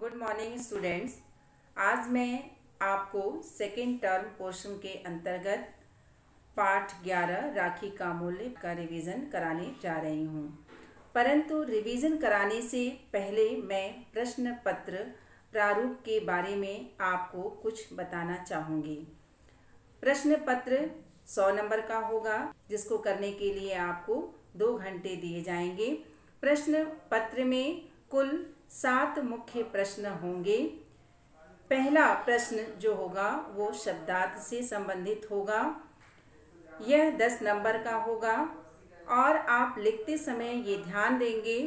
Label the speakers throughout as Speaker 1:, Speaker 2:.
Speaker 1: Good morning students. आज मैं आपको सेकेंड टर्म पोर्शन के अंतर्गत पाठ 11 राखी का मूल्य का रिवीजन कराने जा रही हूँ। परंतु रिवीजन कराने से पहले मैं प्रश्न पत्र प्रारूप के बारे में आपको कुछ बताना चाहूँगी। प्रश्न पत्र 100 नंबर का होगा, जिसको करने के लिए आपको 2 घंटे दिए जाएंगे। प्रश्न पत्र में कुल 7 मुख्य प्रश्न होंगे। पहला प्रश्न जो होगा वो शब्दार्थ से संबंधित होगा। यह 10 नंबर का होगा और आप लिखते समय ये ध्यान देंगे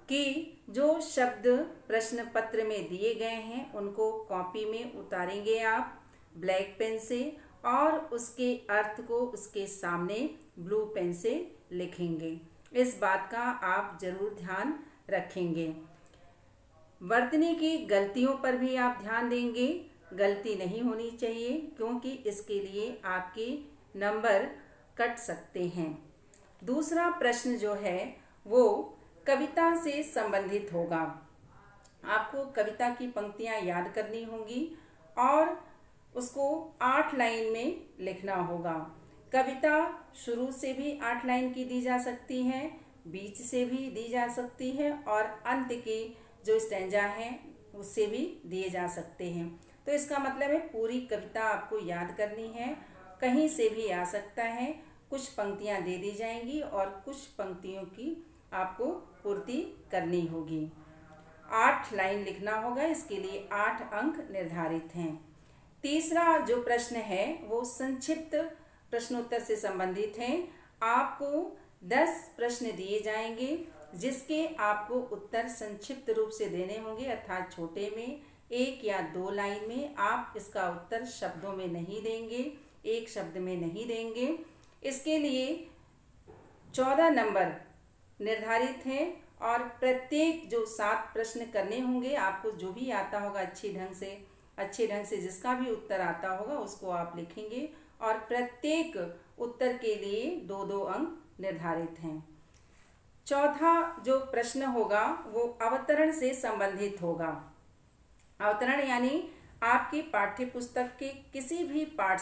Speaker 1: कि जो शब्द प्रश्न पत्र में दिए गए हैं उनको कॉपी में उतारेंगे आप ब्लैक पेन से, और उसके अर्थ को उसके सामने ब्लू पेन से लिखेंगे। इस बात का आप जरूर ध्यान रखेंगे। वर्तनी की गलतियों पर भी आप ध्यान देंगे। गलती नहीं होनी चाहिए, क्योंकि इसके लिए आपके नंबर कट सकते हैं। दूसरा प्रश्न जो है वो कविता से संबंधित होगा। आपको कविता की पंक्तियां याद करनी होंगी और उसको 8 लाइन में लिखना होगा। कविता शुरू से भी 8 लाइन की दी जा सकती है, बीच से भी दी जा सकती है और अंत की जो स्टैंजा है उससे भी दिए जा सकते हैं। तो इसका मतलब है पूरी कविता आपको याद करनी है। कहीं से भी आ सकता है। कुछ पंक्तियां दे दी जाएंगी और कुछ पंक्तियों की आपको पूर्ति करनी होगी। 8 लाइन लिखना होगा, इसके लिए 8 अंक निर्धारित हैं। तीसरा जो प्रश्न है वो संक्षिप्त प्रश्नोत्तर से संबंधित है। आपको 10 प्रश्न दिए जाएंगे, जिसके आपको उत्तर संक्षिप्त रूप से देने होंगे, अर्थात छोटे में 1 या 2 लाइन में। आप इसका उत्तर शब्दों में नहीं देंगे, एक शब्द में नहीं देंगे। इसके लिए 14 नंबर निर्धारित हैं और प्रत्येक जो 7 प्रश्न करने होंगे, आपको जो भी आता होगा अच्छे ढंग से जिसका भी उत्तर आता होगा उसको आप लिखेंगे और प्रत्येक उत्तर के लिए 2-2 अंक निर्धारित हैं। चौथा जो प्रश्न होगा वो अवतरण से संबंधित होगा। अवतरण यानी आपकी पाठ्य पुस्तक के किसी भी पाठ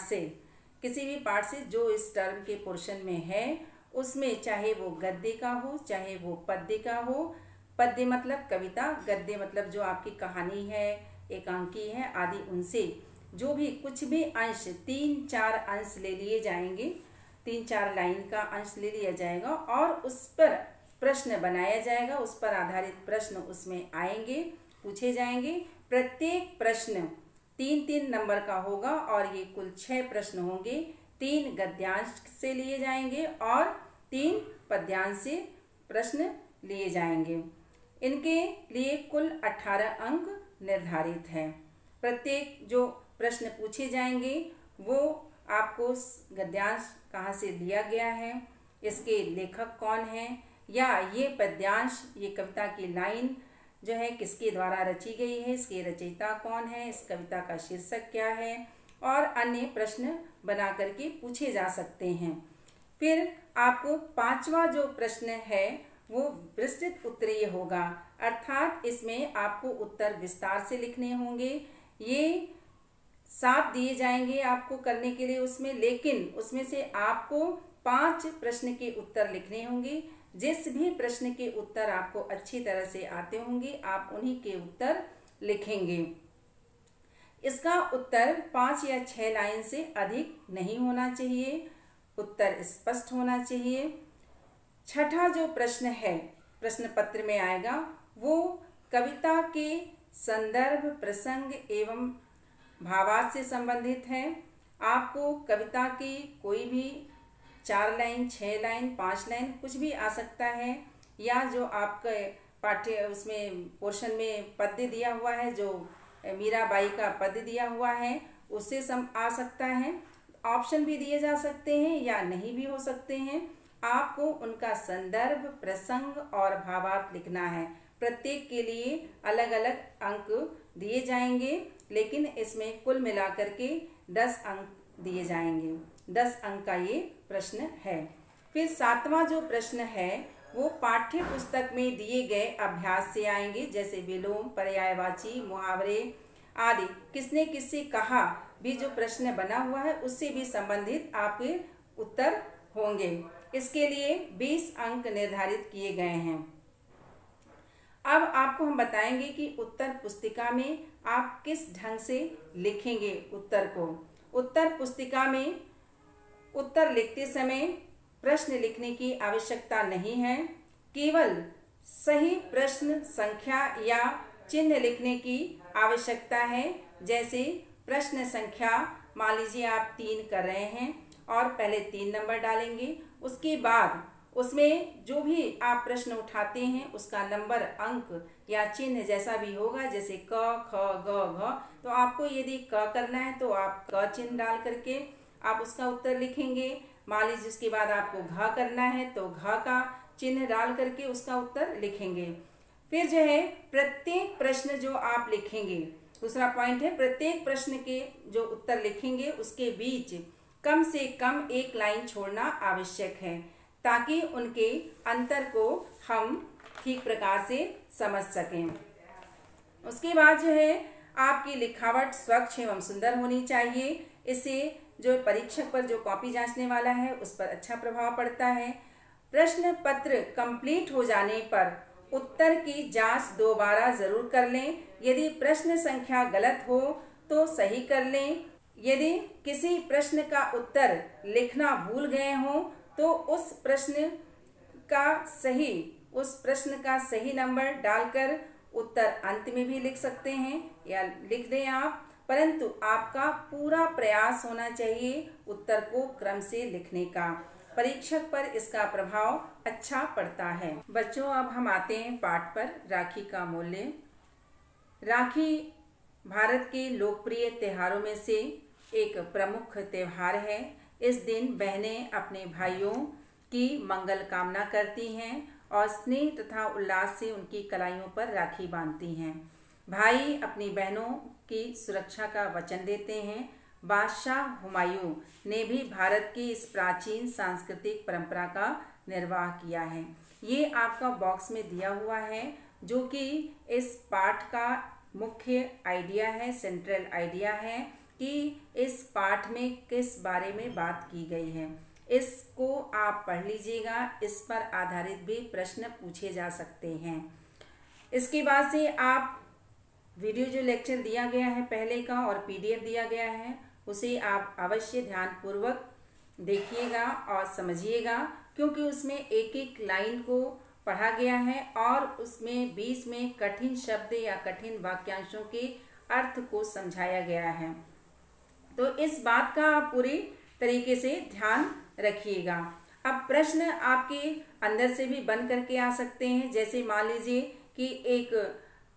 Speaker 1: से जो इस टर्म के पोर्शन में है, उसमें चाहे वो गद्य का हो चाहे वो पद्य का हो। पद्य मतलब कविता, गद्य मतलब जो आपकी कहानी है, एकांकी है आदि, उनसे जो भी कुछ भी अंश 3-4 अंश ले लिए जाएंगे। 3-4 लाइन का अंश ले लिया जाएगा और उस पर प्रश्न बनाया जाएगा। उस पर आधारित प्रश्न उसमें आएंगे, पूछे जाएंगे। प्रत्येक प्रश्न 3-3 नंबर का होगा और ये कुल 6 प्रश्न होंगे। 3 गद्यांश से लिए जाएंगे और 3 पद्यांश से प्रश्न लिए जाएंगे। इनके लिए कुल 18 अंक निर्धारित है। प्रत्येक जो प्रश्न पूछे जाएंगे वो आपको गद्यांश कहाँ से लिया गया है, इसके लेखक कौन है, या ये पद्यांश, ये कविता की लाइन जो है किसके द्वारा रची गई है, इसके रचयिता कौन है, इस कविता का शीर्षक क्या है, और अन्य प्रश्न बना करके पूछे जा सकते हैं। फिर आपको 5वां जो प्रश्न है वो विस्तृत उत्तरीय होगा, अर्थात इसमें आपको उत्तर विस्तार से लिखने होंगे। ये 7 दिए जाएंगे आपको करने के लिए उसमें, लेकिन उसमें से आपको 5 प्रश्न के उत्तर लिखने होंगे। जिस भी प्रश्न के उत्तर आपको अच्छी तरह से आते होंगे आप उन्हीं के उत्तर लिखेंगे। इसका उत्तर 5 या 6 लाइन से अधिक नहीं होना चाहिए, उत्तर स्पष्ट होना चाहिए। छठा जो प्रश्न है प्रश्न पत्र में आएगा वो कविता के संदर्भ, प्रसंग एवं भावार्थ से संबंधित है। आपको कविता की कोई भी 4 लाइन, 6 लाइन, 5 लाइन कुछ भी आ सकता है, या जो आपके पाठ्य उसमें पोर्शन में पद्य दिया हुआ है, जो मीराबाई का पद्य दिया हुआ है, उससे आ सकता है। ऑप्शन भी दिए जा सकते हैं या नहीं भी हो सकते हैं। आपको उनका संदर्भ, प्रसंग और भावार्थ लिखना है। प्रत्येक के लिए अलग अलग अंक दिए जाएंगे, लेकिन इसमें कुल मिलाकर के 10 अंक दिए जाएंगे। 10 अंक का ये प्रश्न है। फिर 7वां जो प्रश्न है वो पाठ्य पुस्तक में दिए गए अभ्यास से आएंगे, जैसे विलोम, पर्यायवाची, मुहावरे आदि। किसने किससे कहा भी जो प्रश्न बना हुआ है उससे भी संबंधित आपके उत्तर होंगे। इसके लिए 20 अंक निर्धारित किए गए हैं। अब आपको हम बताएंगे कि उत्तर पुस्तिका में आप किस ढंग से लिखेंगे उत्तर को। उत्तर पुस्तिका में उत्तर लिखते समय प्रश्न लिखने की आवश्यकता नहीं है, केवल सही प्रश्न संख्या या चिन्ह लिखने की आवश्यकता है। जैसे प्रश्न संख्या, मान लीजिए आप 3 कर रहे हैं और पहले 3 नंबर डालेंगे, उसके बाद उसमें जो भी आप प्रश्न उठाते हैं उसका नंबर, अंक या चिन्ह जैसा भी होगा, जैसे क, ख, ग, घ, तो आपको यदि क करना है तो आप क चिन्ह डाल करके आप उसका उत्तर लिखेंगे। मान लीजिए उसके बाद आपको घ करना है तो घ का चिन्ह डाल करके उसका उत्तर लिखेंगे। फिर जो है प्रत्येक प्रश्न जो आप लिखेंगे, दूसरा पॉइंट है, प्रत्येक प्रश्न के जो उत्तर लिखेंगे उसके बीच कम से कम 1 लाइन छोड़ना आवश्यक है, ताकि उनके अंतर को हम ठीक प्रकार से समझ सकें। उसके बाद जो है आपकी लिखावट स्वच्छ एवं सुंदर होनी चाहिए। इससे जो परीक्षक पर, जो कॉपी जांचने वाला है, उस पर अच्छा प्रभाव पड़ता है। प्रश्न पत्र कंप्लीट हो जाने पर उत्तर की जांच दोबारा जरूर कर लें। यदि प्रश्न संख्या गलत हो तो सही कर लें। यदि किसी प्रश्न का उत्तर लिखना भूल गए हों तो उस प्रश्न का सही नंबर डालकर उत्तर अंत में भी लिख सकते हैं या लिख दें आप, परंतु आपका पूरा प्रयास होना चाहिए उत्तर को क्रम से लिखने का। परीक्षक पर इसका प्रभाव अच्छा पड़ता है। बच्चों, अब हम आते हैं पाठ पर, राखी का मूल्य। राखी भारत के लोकप्रिय त्योहारों में से एक प्रमुख त्योहार है। इस दिन बहनें अपने भाइयों की मंगल कामना करती हैं और स्नेह तथा उल्लास से उनकी कलाइयों पर राखी बांधती हैं। भाई अपनी बहनों की सुरक्षा का वचन देते हैं। बादशाह हुमायूं ने भी भारत की इस प्राचीन सांस्कृतिक परंपरा का निर्वाह किया है। ये आपका बॉक्स में दिया हुआ है, जो कि इस पाठ का मुख्य आइडिया है, सेंट्रल आइडिया है कि इस पाठ में किस बारे में बात की गई है। इसको आप पढ़ लीजिएगा, इस पर आधारित भी प्रश्न पूछे जा सकते हैं। इसके बाद से आप वीडियो जो लेक्चर दिया गया है पहले का और PDF दिया गया है, उसे आप अवश्य ध्यानपूर्वक देखिएगा और समझिएगा, क्योंकि उसमें एक एक लाइन को पढ़ा गया है और उसमें बीच में कठिन शब्द या कठिन वाक्यांशों के अर्थ को समझाया गया है। तो इस बात का आप पूरी तरीके से ध्यान रखिएगा। अब प्रश्न आपके अंदर से भी बन करके आ सकते हैं। जैसे मान लीजिए कि एक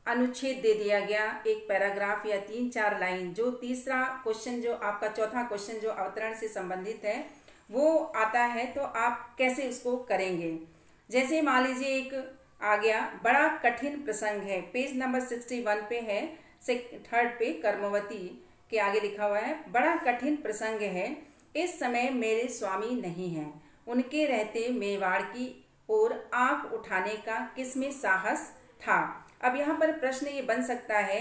Speaker 1: अनुच्छेद दे दिया गया, एक पैराग्राफ या 3-4 लाइन, जो तीसरा क्वेश्चन, जो आपका चौथा क्वेश्चन जो अवतरण से संबंधित है वो आता है, तो आप कैसे उसको करेंगे। जैसे मान लीजिए एक आ गया, बड़ा कठिन प्रसंग है, पेज नंबर 61 पे है, 3rd पे कर्मवती के आगे लिखा हुआ है, बड़ा कठिन प्रसंग है, इस समय मेरे स्वामी नहीं हैं, उनके रहते मेवाड़ की ओर आंख उठाने का किसमें साहस था। अब यहाँ पर प्रश्न ये बन सकता है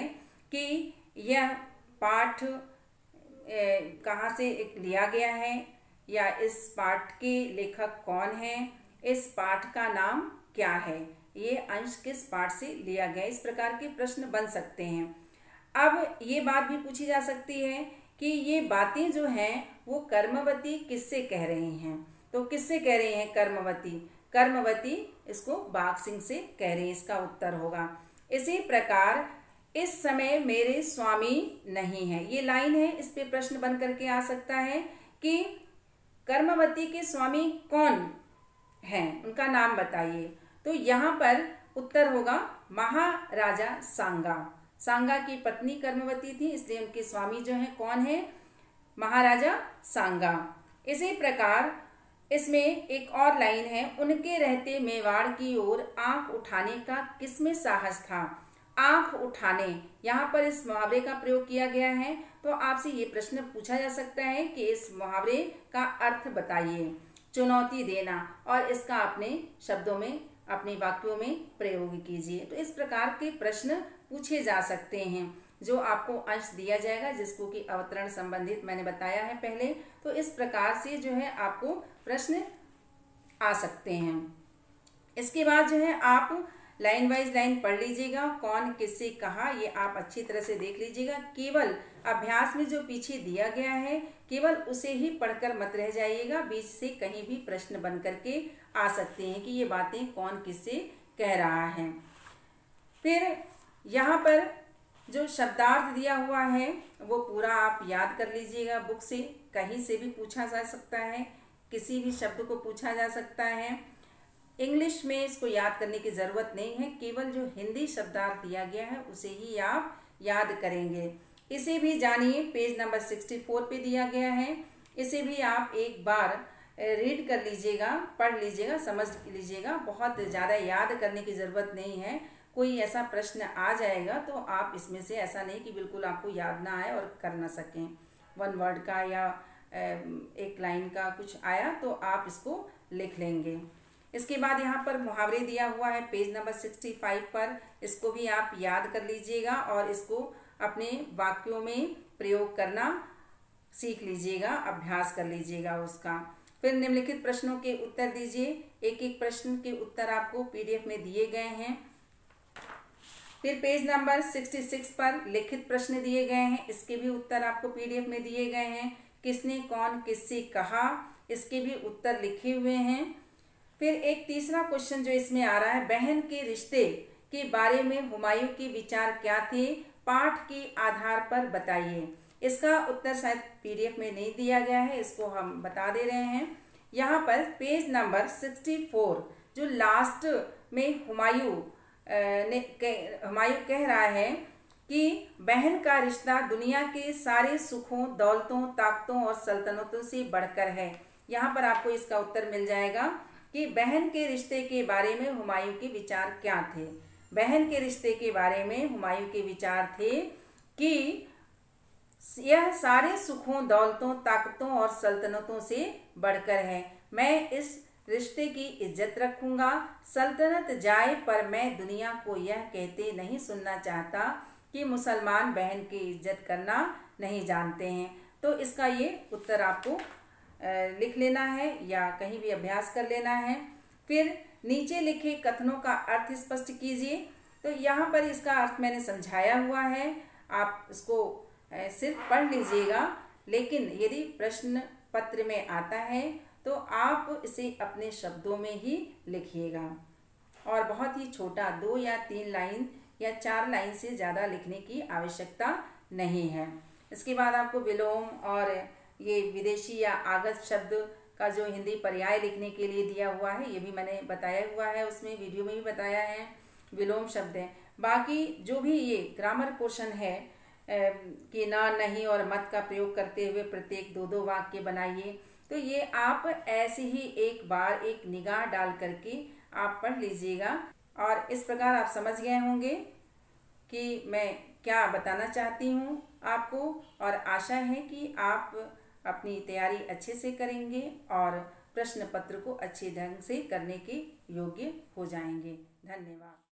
Speaker 1: कि यह पाठ कहाँ से लिया गया है, या इस पाठ के लेखक कौन है, इस पाठ का नाम क्या है, ये अंश किस पाठ से लिया गया। इस प्रकार के प्रश्न बन सकते हैं। अब ये बात भी पूछी जा सकती है कि ये बातें जो हैं वो कर्मवती किससे कह रही हैं। तो किससे कह रही हैं? कर्मवती इसको बाघ सिंह से कह रही है, इसका उत्तर होगा। इसी प्रकार इस समय मेरे स्वामी नहीं है, ये लाइन है, इस पे प्रश्न बन करके आ सकता है कि कर्मवती के स्वामी कौन हैं, उनका नाम बताइए। तो यहाँ पर उत्तर होगा महाराजा सांगा। सांगा की पत्नी कर्मवती थी, इसलिए उनके स्वामी जो हैं कौन है? महाराजा सांगा। इसी प्रकार इसमें एक और लाइन है, उनके रहते मेवाड़ की ओर आंख उठाने का किसमें साहस था। आंख उठाने, यहाँ पर इस मुहावरे का प्रयोग किया गया है। तो आपसे ये प्रश्न पूछा जा सकता है कि इस मुहावरे का अर्थ बताइए। चुनौती देना और इसका अपने शब्दों में, अपने वाक्यों में प्रयोग कीजिए। तो इस प्रकार के प्रश्न पूछे जा सकते हैं। जो आपको अंश दिया जाएगा, जिसको कि अवतरण संबंधित मैंने बताया है पहले, तो इस प्रकार से जो है आपको प्रश्न आ सकते हैं। इसके बाद जो है आप लाइन वाइज लाइन पढ़ लीजिएगा, कौन किससे कहा, ये आप अच्छी तरह से देख लीजिएगा। केवल अभ्यास में जो पीछे दिया गया है केवल उसे ही पढ़कर मत रह जाइएगा, बीच से कहीं भी प्रश्न बन करके आ सकते हैं कि ये बातें कौन किससे कह रहा है। फिर यहाँ पर जो शब्दार्थ दिया हुआ है वो पूरा आप याद कर लीजिएगा बुक से, कहीं से भी पूछा जा सकता है, किसी भी शब्द को पूछा जा सकता है। इंग्लिश में इसको याद करने की ज़रूरत नहीं है, केवल जो हिंदी शब्दार्थ दिया गया है उसे ही आप याद करेंगे। इसे भी जानिए, पेज नंबर 64 पे दिया गया है। इसे भी आप एक बार रीड कर लीजिएगा, पढ़ लीजिएगा, समझ लीजिएगा। बहुत ज़्यादा याद करने की ज़रूरत नहीं है। कोई ऐसा प्रश्न आ जाएगा तो आप इसमें से, ऐसा नहीं कि बिल्कुल आपको याद ना आए और कर ना सकें, वन वर्ड का या एक लाइन का कुछ आया तो आप इसको लिख लेंगे। इसके बाद यहाँ पर मुहावरे दिया हुआ है पेज नंबर 65 पर, इसको भी आप याद कर लीजिएगा और इसको अपने वाक्यों में प्रयोग करना सीख लीजिएगा, अभ्यास कर लीजिएगा उसका। फिर निम्नलिखित प्रश्नों के उत्तर दीजिए। एक एक प्रश्न के उत्तर आपको पीडीएफ में दिए गए हैं। फिर पेज नंबर 66 पर लिखित प्रश्न दिए गए हैं, इसके भी उत्तर आपको पीडीएफ में दिए गए हैं। किसने कौन किससे कहा, इसके भी उत्तर लिखे हुए हैं। फिर एक तीसरा क्वेश्चन जो इसमें आ रहा है, बहन के रिश्ते के बारे में हुमायूं के विचार क्या थे, पाठ के आधार पर बताइए। इसका उत्तर शायद पीडीएफ में नहीं दिया गया है, इसको हम बता दे रहे हैं। यहाँ पर पेज नंबर 64 जो लास्ट में हुमायूं कह रहा है कि बहन का रिश्ता दुनिया के सारे सुखों, दौलतों, ताकतों और सल्तनतों से बढ़कर है। यहाँ पर आपको इसका उत्तर मिल जाएगा कि बहन के रिश्ते के बारे में हुमायूं के विचार क्या थे। बहन के रिश्ते के बारे में हुमायूं के विचार थे कि यह सारे सुखों, दौलतों, ताकतों और सल्तनतों से बढ़कर है। मैं इस रिश्ते की इज्जत रखूंगा, सल्तनत जाए पर मैं दुनिया को यह कहते नहीं सुनना चाहता कि मुसलमान बहन की इज्जत करना नहीं जानते हैं। तो इसका ये उत्तर आपको लिख लेना है या कहीं भी अभ्यास कर लेना है। फिर नीचे लिखे कथनों का अर्थ स्पष्ट कीजिए। तो यहाँ पर इसका अर्थ मैंने समझाया हुआ है, आप इसको सिर्फ पढ़ लीजिएगा, लेकिन यदि प्रश्न पत्र में आता है तो आप इसे अपने शब्दों में ही लिखिएगा और बहुत ही छोटा 2 या 3 लाइन या 4 लाइन से ज़्यादा लिखने की आवश्यकता नहीं है। इसके बाद आपको विलोम और ये विदेशी या आगत शब्द का जो हिंदी पर्याय लिखने के लिए दिया हुआ है, ये भी मैंने बताया हुआ है, उसमें वीडियो में भी बताया है विलोम शब्द है। बाकी जो भी ये ग्रामर पोर्शन है कि ना, नहीं और मत का प्रयोग करते हुए प्रत्येक 2-2 वाक्य बनाइए, तो ये आप ऐसे ही एक बार एक निगाह डाल करके आप पढ़ लीजिएगा और इस प्रकार आप समझ गए होंगे कि मैं क्या बताना चाहती हूँ आपको, और आशा है कि आप अपनी तैयारी अच्छे से करेंगे और प्रश्न पत्र को अच्छे ढंग से करने के योग्य हो जाएंगे। धन्यवाद।